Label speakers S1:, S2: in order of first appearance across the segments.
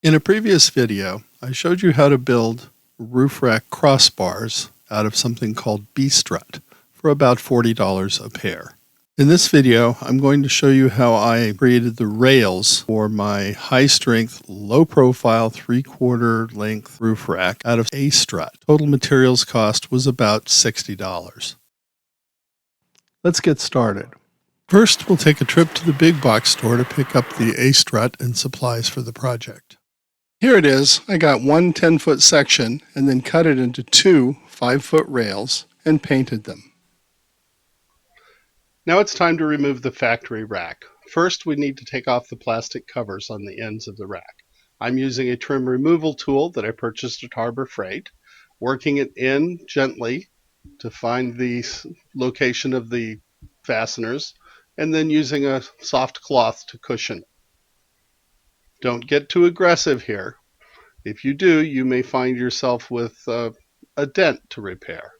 S1: In a previous video, I showed you how to build roof rack crossbars out of something called B-strut for about $40 a pair. In this video, I'm going to show you how I created the rails for my high-strength, low-profile 3/4 length roof rack out of A-strut. Total materials cost was about $60. Let's get started. First, we'll take a trip to the big box store to pick up the A-strut and supplies for the project. Here it is. I got one 10-foot section and then cut it into two 5-foot rails and painted them. Now it's time to remove the factory rack. First, we need to take off the plastic covers on the ends of the rack. I'm using a trim removal tool that I purchased at Harbor Freight, working it in gently to find the location of the fasteners, and then using a soft cloth to cushion it. Don't get too aggressive here. If you do, you may find yourself with a dent to repair.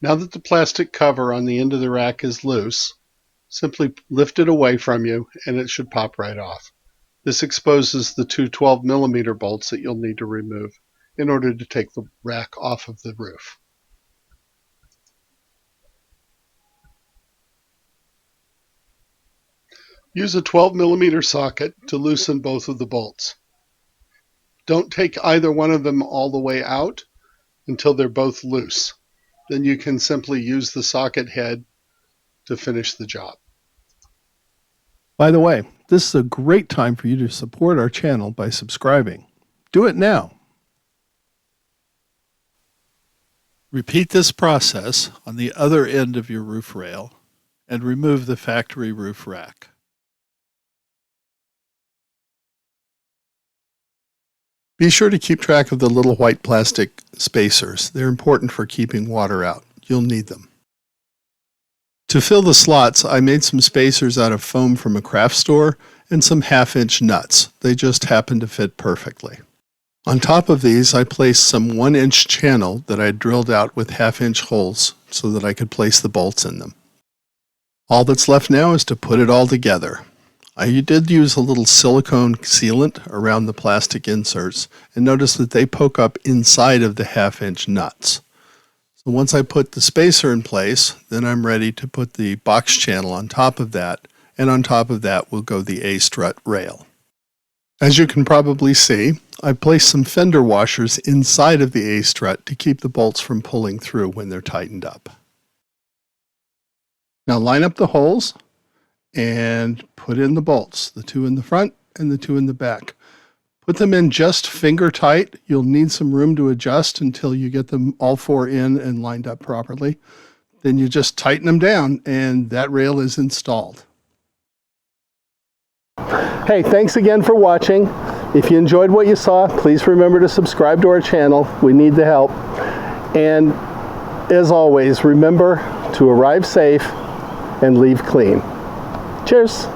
S1: Now that the plastic cover on the end of the rack is loose, simply lift it away from you and it should pop right off. This exposes the two 12mm bolts that you'll need to remove in order to take the rack off of the roof. Use a 12mm socket to loosen both of the bolts. Don't take either one of them all the way out until they're both loose. Then you can simply use the socket head to finish the job. By the way, this is a great time for you to support our channel by subscribing. Do it now. Repeat this process on the other end of your roof rail and remove the factory roof rack. Be sure to keep track of the little white plastic spacers. They're important for keeping water out. You'll need them. To fill the slots, I made some spacers out of foam from a craft store and some 1/2-inch nuts. They just happen to fit perfectly. On top of these, I placed some 1-inch channel that I drilled out with 1/2-inch holes so that I could place the bolts in them. All that's left now is to put it all together. I did use a little silicone sealant around the plastic inserts and notice that they poke up inside of the 1/2-inch nuts. So once I put the spacer in place, then I'm ready to put the box channel on top of that, and on top of that will go the A-strut rail. As you can probably see, I placed some fender washers inside of the A-strut to keep the bolts from pulling through when they're tightened up. Now line up the holes and put in the bolts, the two in the front and the two in the back. Put them in just finger tight. You'll need some room to adjust until you get them all four in and lined up properly. Then you just tighten them down and that rail is installed. Hey, thanks again for watching. If you enjoyed what you saw, please remember to subscribe to our channel. We need the help. And as always, remember to arrive safe and leave clean. Cheers.